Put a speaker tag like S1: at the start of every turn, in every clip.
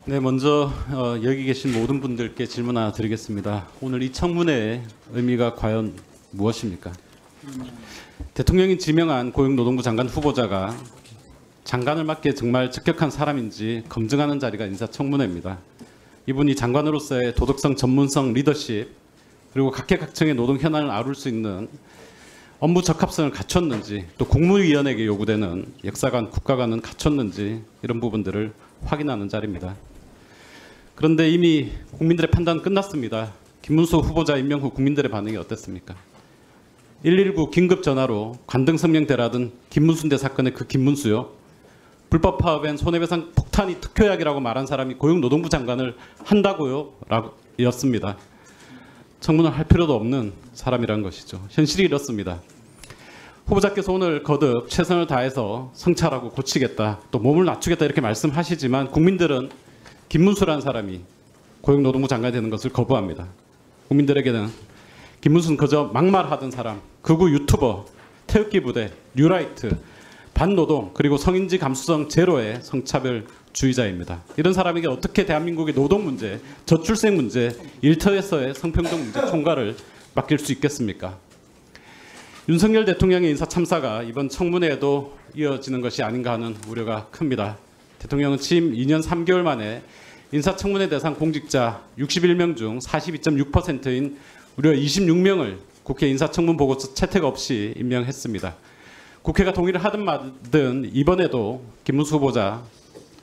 S1: 네, 먼저 여기 계신 모든 분들께 질문 하나 드리겠습니다. 오늘 이 청문회의 의미가 과연 무엇입니까? 대통령이 지명한 고용노동부 장관 후보자가 장관을 맡기에 정말 적격한 사람인지 검증하는 자리가 인사청문회입니다. 이분이 장관으로서의 도덕성, 전문성, 리더십 그리고 각계각층의 노동 현안을 아울 수 있는 업무 적합성을 갖췄는지, 또 국무위원에게 요구되는 역사관, 국가관은 갖췄는지, 이런 부분들을 확인하는 자리입니다. 그런데 이미 국민들의 판단은 끝났습니다. 김문수 후보자 임명 후 국민들의 반응이 어땠습니까? 119 긴급 전화로 관등 성명 대라던 김문수인대 사건의 그 김문수요. 불법 파업엔 손해배상 폭탄이 특효약이라고 말한 사람이 고용노동부 장관을 한다고요? 였습니다. 청문을 할 필요도 없는 사람이란 것이죠. 현실이 이렇습니다. 후보자께서 오늘 거듭 최선을 다해서 성찰하고 고치겠다, 또 몸을 낮추겠다 이렇게 말씀하시지만 국민들은 김문수라는 사람이 고용노동부 장관이 되는 것을 거부합니다. 국민들에게는 김문수는 그저 막말하던 사람, 극우 유튜버, 태극기 부대, 뉴라이트, 반노동, 그리고 성인지 감수성 제로의 성차별주의자입니다. 이런 사람에게 어떻게 대한민국의 노동 문제, 저출생 문제, 일터에서의 성평등 문제 총괄을 맡길 수 있겠습니까? 윤석열 대통령의 인사 참사가 이번 청문회에도 이어지는 것이 아닌가 하는 우려가 큽니다. 대통령은 취임 2년 3개월 만에 인사청문회 대상 공직자 61명 중 42.6%인 무려 26명을 국회 인사청문 보고서 채택 없이 임명했습니다. 국회가 동의를 하든 말든 이번에도 김문수 후보자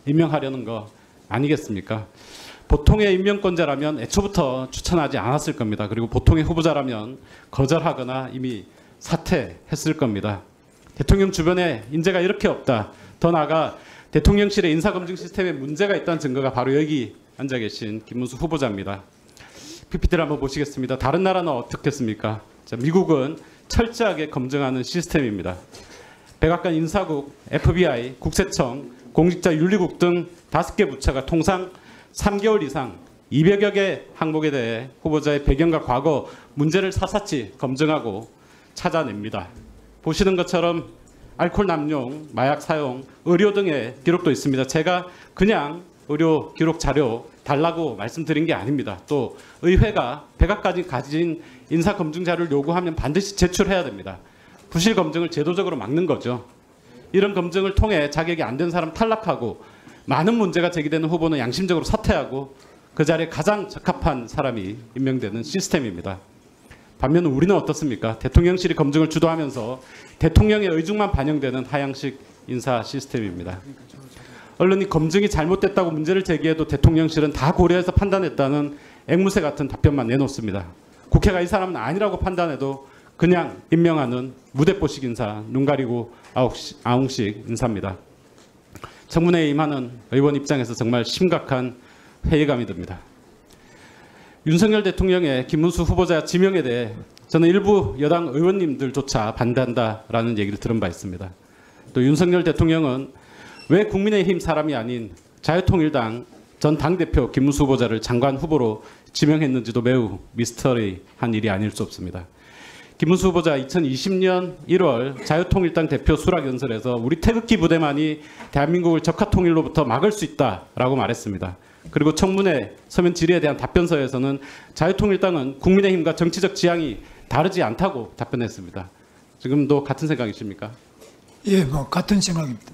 S1: 임명하려는 거 아니겠습니까? 보통의 임명권자라면 애초부터 추천하지 않았을 겁니다. 그리고 보통의 후보자라면 거절하거나 이미 사퇴했을 겁니다. 대통령 주변에 인재가 이렇게 없다. 더 나아가 대통령실의 인사검증 시스템에 문제가 있다는 증거가 바로 여기 앉아 계신 김문수 후보자입니다. PPT를 한번 보시겠습니다. 다른 나라는 어떻겠습니까? 자, 미국은 철저하게 검증하는 시스템입니다. 백악관 인사국, FBI, 국세청, 공직자윤리국 등 5개 부처가 통상 3개월 이상 200여 개 항목에 대해 후보자의 배경과 과거 문제를 사사치 검증하고 찾아냅니다. 보시는 것처럼 알코올 남용, 마약 사용, 의료 등의 기록도 있습니다. 제가 그냥 의료 기록 자료 달라고 말씀드린 게 아닙니다. 또 의회가 백악관이 가진 인사검증 자료를 요구하면 반드시 제출해야 됩니다. 부실 검증을 제도적으로 막는 거죠. 이런 검증을 통해 자격이 안 된 사람 탈락하고 많은 문제가 제기되는 후보는 양심적으로 사퇴하고 그 자리에 가장 적합한 사람이 임명되는 시스템입니다. 반면 우리는 어떻습니까? 대통령실이 검증을 주도하면서 대통령의 의중만 반영되는 하향식 인사 시스템입니다. 언론이 검증이 잘못됐다고 문제를 제기해도 대통령실은 다 고려해서 판단했다는 앵무새 같은 답변만 내놓습니다. 국회가 이 사람은 아니라고 판단해도 그냥 임명하는 무대뽀식 인사, 눈 가리고 아웅식 인사입니다. 청문회에 임하는 의원 입장에서 정말 심각한 회의감이 듭니다. 윤석열 대통령의 김문수 후보자 지명에 대해 저는 일부 여당 의원님들조차 반대한다라는 얘기를 들은 바 있습니다. 또 윤석열 대통령은 왜 국민의힘 사람이 아닌 자유통일당 전 당대표 김문수 후보자를 장관 후보로 지명했는지도 매우 미스터리한 일이 아닐 수 없습니다. 김문수 후보자 2020년 1월 자유통일당 대표 수락연설에서 우리 태극기 부대만이 대한민국을 적화통일로부터 막을 수 있다라고 말했습니다. 그리고 청문회 서면 질의에 대한 답변서에서는 자유통일당은 국민의힘과 정치적 지향이 다르지 않다고 답변했습니다. 지금도 같은 생각이십니까?
S2: 예, 뭐 같은 생각입니다.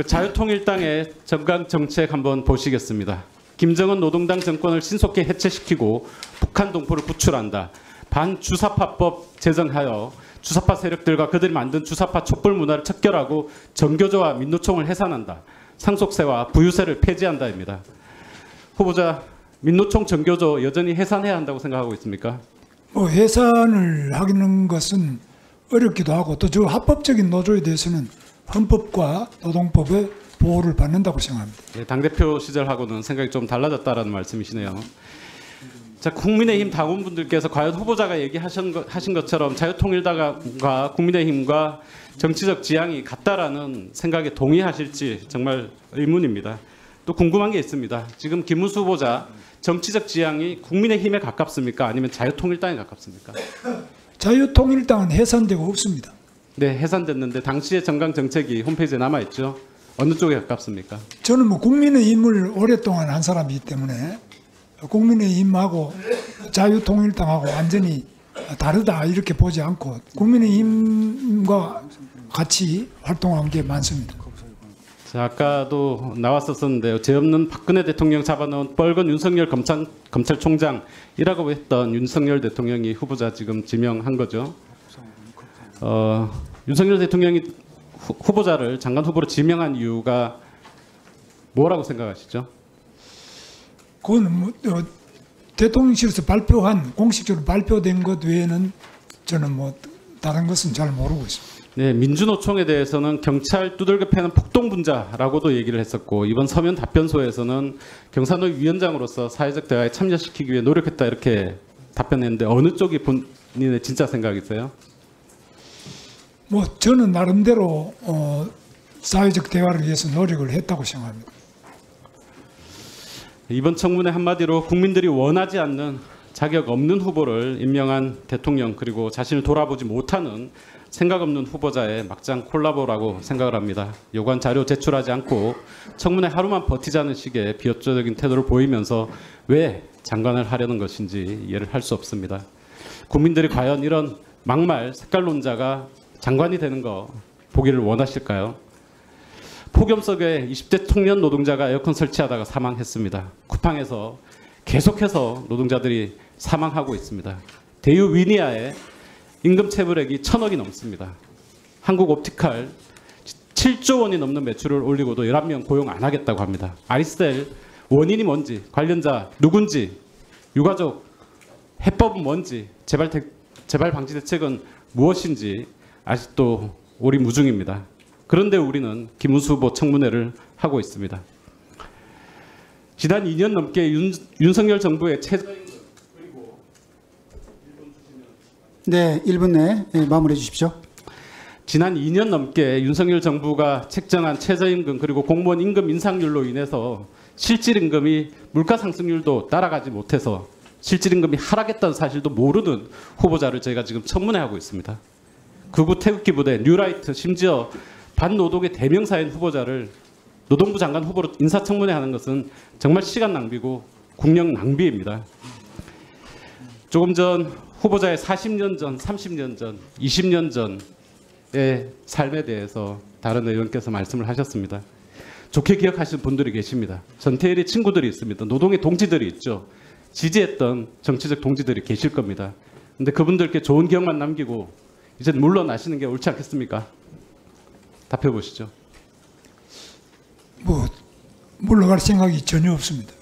S1: 자유통일당의 정강 정책 한번 보시겠습니다. 김정은 노동당 정권을 신속히 해체시키고 북한 동포를 구출한다. 반주사파법 제정하여 주사파 세력들과 그들이 만든 주사파 촛불 문화를 척결하고 정교조와 민노총을 해산한다. 상속세와 부유세를 폐지한다입니다. 후보자, 민노총 정교조 여전히 해산해야 한다고 생각하고 있습니까?
S2: 해산을 하는 것은 어렵기도 하고 또 저 합법적인 노조에 대해서는 헌법과 노동법의 보호를 받는다고 생각합니다.
S1: 네, 당대표 시절하고는 생각이 좀 달라졌다라는 말씀이시네요. 자, 국민의힘 당원분들께서 과연 후보자가 얘기하신 것처럼 자유통일당과 국민의힘과 정치적 지향이 같다라는 생각에 동의하실지 정말 의문입니다. 또 궁금한 게 있습니다. 지금 김문수 후보자 정치적 지향이 국민의힘에 가깝습니까? 아니면 자유통일당에 가깝습니까?
S2: 자유통일당은 해산되고 없습니다.
S1: 네, 해산됐는데 당시의 정강 정책이 홈페이지에 남아있죠. 어느 쪽에 가깝습니까?
S2: 저는 뭐 국민의힘을 오랫동안 한 사람이기 때문에 국민의힘하고 자유통일당하고 완전히 다르다 이렇게 보지 않고 국민의힘과 같이 활동한 게 많습니다.
S1: 자, 아까도 나왔었는데요. 죄 없는 박근혜 대통령 잡아놓은 빨간 윤석열 검찰총장이라고 했던 윤석열 대통령이 후보자 지금 지명한 거죠. 윤석열 대통령이 후보자를 장관 후보로 지명한 이유가 뭐라고 생각하시죠?
S2: 그건 뭐, 대통령실에서 발표한 공식적으로 발표된 것 외에는 저는 뭐 다른 것은 잘 모르고 있습니다.
S1: 네, 민주노총에 대해서는 경찰 두들겨 패는 폭동분자라고도 얘기를 했었고 이번 서면 답변소에서는 경산노 위원장으로서 사회적 대화에 참여시키기 위해 노력했다 이렇게 답변했는데 어느 쪽이 본인의 진짜 생각이세요?
S2: 뭐 저는 나름대로 사회적 대화를 위해서 노력을 했다고 생각합니다.
S1: 이번 청문회 한마디로 국민들이 원하지 않는 자격 없는 후보를 임명한 대통령 그리고 자신을 돌아보지 못하는 생각 없는 후보자의 막장 콜라보라고 생각을 합니다. 요구한 자료 제출하지 않고 청문회 하루만 버티자는 식의 비협조적인 태도를 보이면서 왜 장관을 하려는 것인지 이해를 할 수 없습니다. 국민들이 과연 이런 막말 색깔론자가 장관이 되는 거 보기를 원하실까요? 폭염 속에 20대 청년 노동자가 에어컨 설치하다가 사망했습니다. 쿠팡에서 계속해서 노동자들이 사망하고 있습니다. 대유 위니아의 임금 체불액이 1,000억이 넘습니다. 한국 옵티칼 7조 원이 넘는 매출을 올리고도 11명 고용 안 하겠다고 합니다. 아리스텔 원인이 뭔지, 관련자 누군지, 유가족 해법은 뭔지, 재발 방지 대책은 무엇인지 아직도 오리무중입니다. 그런데 우리는 김문수 후보 청문회를 하고 있습니다. 지난 2년 넘게 윤석열 정부의 최저임금 그리고
S3: 네, 1분 내에 마무리해 주십시오.
S1: 지난 2년 넘게 윤석열 정부가 책정한 최저임금 그리고 공무원 임금 인상률로 인해서 실질임금이 물가 상승률도 따라가지 못해서 실질임금이 하락했다는 사실도 모르는 후보자를 저희가 지금 청문회하고 있습니다. 극우 태극기 부대 뉴라이트 심지어 반노동의 대명사인 후보자를 노동부 장관 후보로 인사청문회 하는 것은 정말 시간 낭비고 국력 낭비입니다. 조금 전 후보자의 40년 전, 30년 전, 20년 전의 삶에 대해서 다른 의원께서 말씀을 하셨습니다. 좋게 기억하시는 분들이 계십니다. 전태일의 친구들이 있습니다. 노동의 동지들이 있죠. 지지했던 정치적 동지들이 계실 겁니다. 그런데 그분들께 좋은 기억만 남기고 이제 물러나시는 게 옳지 않겠습니까? 답해 보시죠.
S2: 뭐 물러갈 생각이 전혀 없습니다.